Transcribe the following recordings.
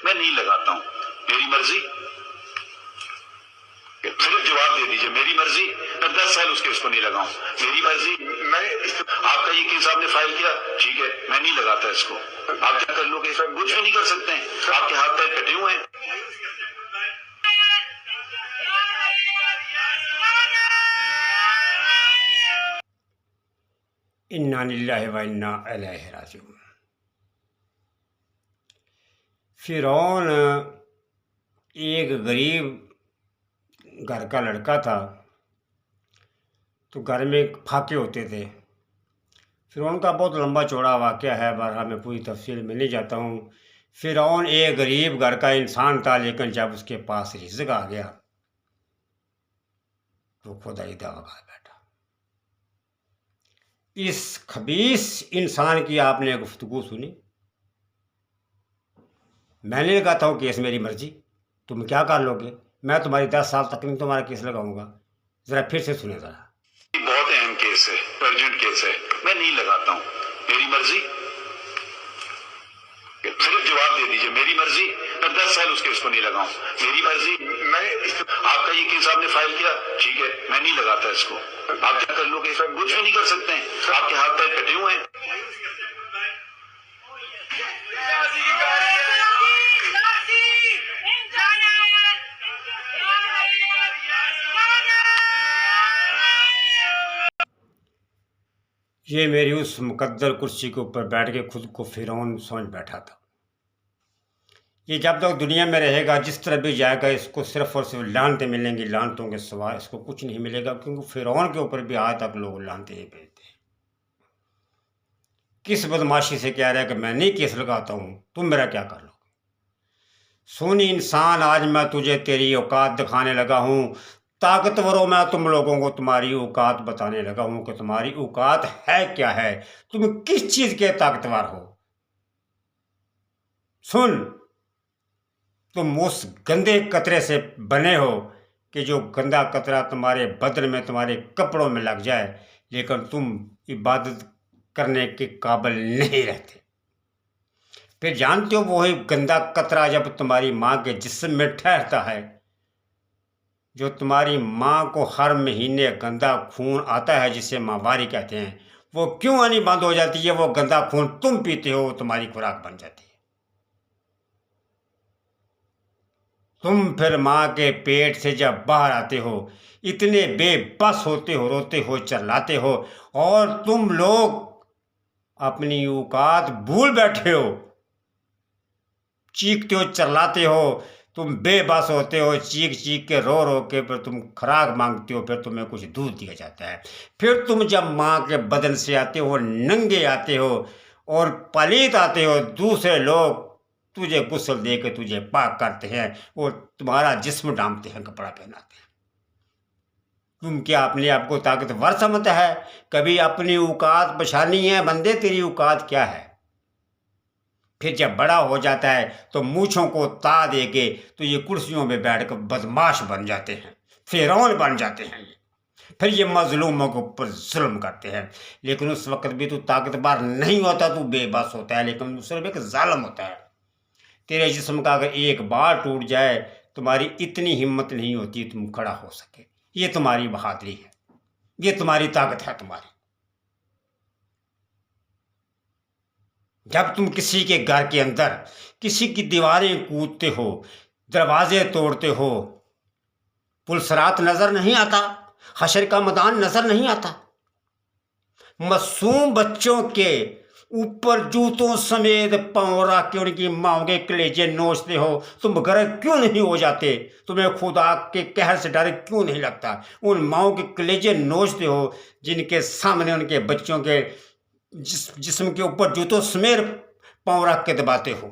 मैं नहीं लगाता हूँ। मेरी मर्जी, सिर्फ जवाब दे दीजिए। मेरी मर्जी, मैं 10 साल उसके उसको नहीं लगाऊं। मेरी मर्जी। मैं आपका ये केस आपने फाइल किया, ठीक है, मैं नहीं लगाता इसको। आप क्या कर लोगे? कुछ भी नहीं कर सकते हैं, आपके हाथ पैर कटे हुए हैं। इन्ना लिल्लाहि व इन्ना इलैहि राजिऊन। फिरौन एक गरीब घर का लड़का था, तो घर में फाके होते थे। फिरौन का बहुत लंबा चौड़ा वाक़या है, बहरहाल मैं पूरी तफसील में नहीं जाता हूँ। फिरौन एक गरीब घर का इंसान था, लेकिन जब उसके पास रिज़्क़ आ गया तो खुदाई दावा कर बैठा। इस खबीस इंसान की आपने गुफ्तगू सुनी? मैंने लगाता हूँ केस, मेरी मर्जी, तुम क्या कर लोगे? मैं तुम्हारी 10 साल तक नहीं तुम्हारा केस लगाऊंगा। ज़रा फिर से सुने ज़रा। बहुत अहम केस है, अर्जेंट केस है, मैं नहीं लगाता हूँ। मेरी मर्जी, सिर्फ जवाब दे दीजिए। मेरी मर्जी, मैं 10 साल उसके उसको नहीं लगाऊं। मेरी मर्जी। मैं आपका ये केस आपने फाइल किया, ठीक है, मैं नहीं लगाता इसको। आप क्या कर लोगे? कुछ भी नहीं कर सकते हैं, आपके हाथ पैर कटे हुए हैं। ये मेरी उस मुकद्दर कुर्सी के ऊपर बैठ के खुद को फिरौन समझ बैठा था। ये जब तक दुनिया में रहेगा, जिस तरह भी जाएगा, इसको सिर्फ और सिर्फ लानतें मिलेंगी, लानतों के सिवा इसको कुछ नहीं मिलेगा, क्योंकि फिरौन के ऊपर भी आज तक लोग लानतें ही भेजते हैं। किस बदमाशी से कह रहा है कि मैं नहीं केस लगाता हूँ, तुम मेरा क्या कर लोगे? सोनी इंसान, आज मैं तुझे तेरी औकात दिखाने लगा हूँ। ताकतवरों, मैं तुम लोगों को तुम्हारी औकात बताने लगा हूँ कि तुम्हारी औकात है क्या है, तुम किस चीज़ के ताकतवर हो। सुन, तुम उस गंदे कतरे से बने हो कि जो गंदा कतरा तुम्हारे बदन में, तुम्हारे कपड़ों में लग जाए, लेकिन तुम इबादत करने के काबिल नहीं रहते। फिर जानते हो, वही गंदा कतरा जब तुम्हारी माँ के जिस्म में ठहरता है, जो तुम्हारी माँ को हर महीने गंदा खून आता है, जिसे माहवारी कहते हैं, वो क्यों आनी बंद हो जाती है? वो गंदा खून तुम पीते हो, तुम्हारी खुराक बन जाती है। तुम फिर माँ के पेट से जब बाहर आते हो, इतने बेबस होते हो, रोते हो, चिल्लाते हो, और तुम लोग अपनी औकात भूल बैठे हो, चीखते हो, चिल्लाते हो, तुम बेबस होते हो, चीख चीख के, रो रो के, फिर तुम खुराक मांगते हो, फिर तुम्हें कुछ दूध दिया जाता है। फिर तुम जब माँ के बदन से आते हो, नंगे आते हो और पलीत आते हो, दूसरे लोग तुझे गुस्ल दे के तुझे पाक करते हैं और तुम्हारा जिस्म डांपते हैं, कपड़ा पहनाते हैं। तुम क्या अपने आप को ताकतवर समझता है? कभी अपनी औकात पछानी है बंदे? तेरी औकात क्या है? फिर जब बड़ा हो जाता है तो मूछों को ता दे के तो ये कुर्सियों में बैठकर बदमाश बन जाते हैं, फिरौन बन जाते हैं। फिर ये मजलूमों के ऊपर जुल्म करते हैं। लेकिन उस वक्त भी तू ताकतवर नहीं होता, तू बेबस होता है, लेकिन सिर्फ एक जालिम होता है। तेरे जिस्म का अगर एक बार टूट जाए, तुम्हारी इतनी हिम्मत नहीं होती तुम खड़ा हो सके। ये तुम्हारी बहादुरी है, ये तुम्हारी ताकत है तुम्हारी। जब तुम किसी के घर के अंदर किसी की दीवारें कूदते हो, दरवाजे तोड़ते हो, पुलसरात नजर नहीं आता, हशर का मैदान नजर नहीं आता, मासूम बच्चों के ऊपर जूतों समेत पांव रख के उनकी माओ के कलेजे नोचते हो, तुम गर्क क्यों नहीं हो जाते? तुम्हें खुदा के कहर से डर क्यों नहीं लगता? उन माओ के कलेजे नोचते हो जिनके सामने उनके बच्चों के जिस्म के ऊपर जूतों समेत पांव रख के दबाते हो।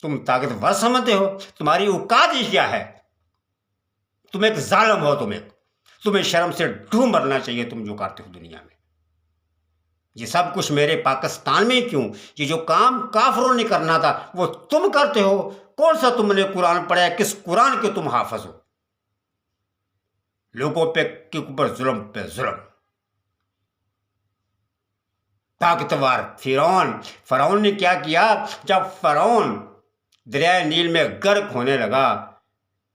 तुम ताकतवर समझते हो? तुम्हारी औकात ही क्या है? तुम एक जालिम हो, तुम्हें शर्म से डूब मरना चाहिए। तुम जो करते हो दुनिया में, ये सब कुछ मेरे पाकिस्तान में क्यों? ये जो काम काफिरों ने करना था वो तुम करते हो। कौन सा तुमने कुरान पढ़ा है? किस कुरान के तुम हाफिज हो? लोगों पे के ऊपर जुल्म पे जुल्म। ताकतवर फिरौन ने क्या किया? जब फिरौन दरिया नील में गर्क होने लगा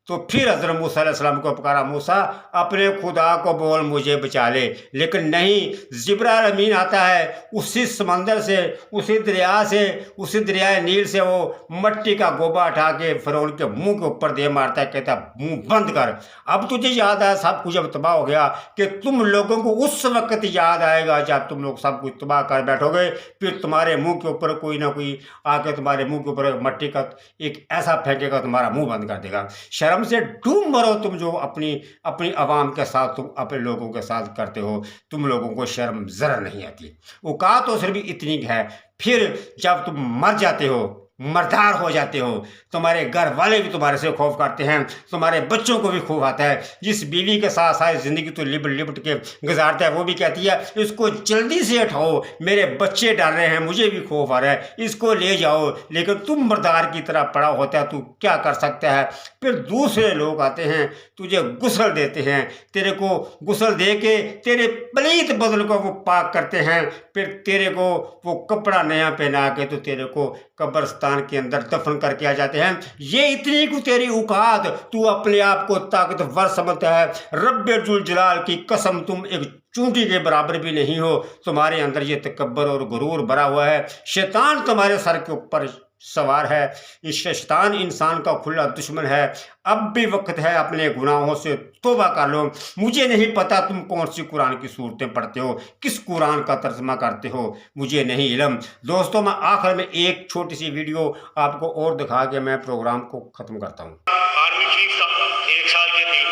तो फिर हज़रत मूसा अलैहिस्सलाम को पुकारा, मूसा अपने खुदा को बोल मुझे बचा ले। लेकिन नहीं, जिब्राइल अमीन आता है उसी समंदर से, उसी दरिया से, उसी दरिया नील से वो मट्टी का गोबा उठा के फ़िरौन के मुंह के ऊपर दे मारता है, कहता मुंह बंद कर। अब तुझे याद आया सब कुछ अब तबाह हो गया कि तुम लोगों को उस वक्त याद आएगा जब तुम लोग सब कुछ तबाह कर बैठोगे, फिर तुम्हारे मुंह के ऊपर कोई ना कोई आके तुम्हारे मुंह के ऊपर मट्टी का एक ऐसा फेंकेगा तुम्हारा मुंह बंद कर देगा। शर्म से डूब मरो तुम जो अपनी अपनी आवाम के साथ, तुम अपने लोगों के साथ करते हो। तुम लोगों को शर्म जरा नहीं आती। औकात तो सिर्फ इतनी है। फिर जब तुम मर जाते हो, मर्दार हो जाते हो, तुम्हारे घर वाले भी तुम्हारे से खौफ करते हैं, तुम्हारे बच्चों को भी खौफ आता है। जिस बीवी के साथ सारी ज़िंदगी तो लिपट लिपट के गुजारता है वो भी कहती है इसको जल्दी से हटाओ, मेरे बच्चे डर रहे हैं, मुझे भी खौफ आ रहा है, इसको ले जाओ। लेकिन तुम मर्दार की तरह पड़ा होता है, तू क्या कर सकता है। फिर दूसरे लोग आते हैं, तुझे गुस्ल देते हैं, तेरे को गुस्ल दे के तेरे पलीत बदन को वो पाक करते हैं, फिर तेरे को वो कपड़ा नया पहना के तो तेरे को कब्रिस्तान के अंदर दफन करके आ जाते हैं। ये इतनी को तेरी औकात, तू अपने आप को ताकतवर समझता है। रब्बे जुल जलाल की कसम, तुम एक चूंटी के बराबर भी नहीं हो। तुम्हारे अंदर ये तकब्बर और गुरूर भरा हुआ है। शैतान तुम्हारे सर के ऊपर सवार है। इस शैतान इंसान का खुला दुश्मन है। अब भी वक्त है अपने गुनाहों से तौबा कर लो। मुझे नहीं पता तुम कौन सी कुरान की सूरतें पढ़ते हो, किस कुरान का तर्जमा करते हो, मुझे नहीं इल्म। दोस्तों, मैं आखिर में एक छोटी सी वीडियो आपको और दिखा के मैं प्रोग्राम को ख़त्म करता हूँ। आर्मी चीफ था, 1 साल के थे।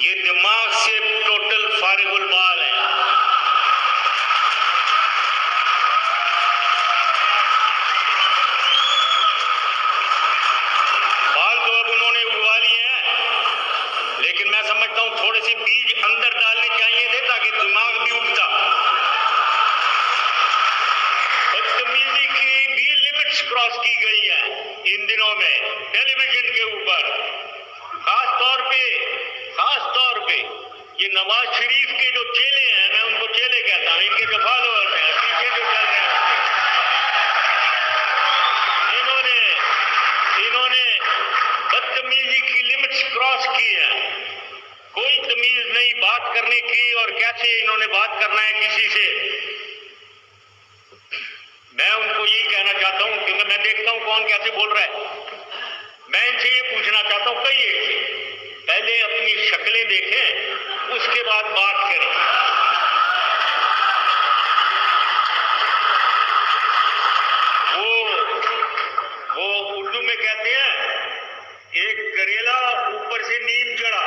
ये दिमाग से टोटल फारिगुल बाल है। बाल तो अब उन्होंने उगवा लिए हैं, लेकिन मैं समझता हूं थोड़े से बीज अंदर डालने चाहिए थे ताकि दिमाग भी उगता। बदतमीजी की भी लिमिट्स क्रॉस की गई है इन दिनों में टेलीविजन के ऊपर। खास तौर पे ये नवाज शरीफ के जो चेले हैं, मैं उनको चेले कहता हूं, इनके जो फॉलोअर्स हैं, पीछे जो चल रहे हैं, इन्होंने बदतमीजी की लिमिट्स क्रॉस की है। कोई तमीज नहीं बात करने की, और कैसे इन्होंने बात करना है किसी से। मैं उनको यही कहना चाहता हूं, क्योंकि मैं देखता हूं कौन कैसे बोल रहा है। मैं इनसे ये पूछना चाहता हूं, कई एक से पहले अपनी शक्लें देखें, उसके बाद बात करें। वो उर्दू में कहते हैं एक करेला ऊपर से नीम चढ़ा,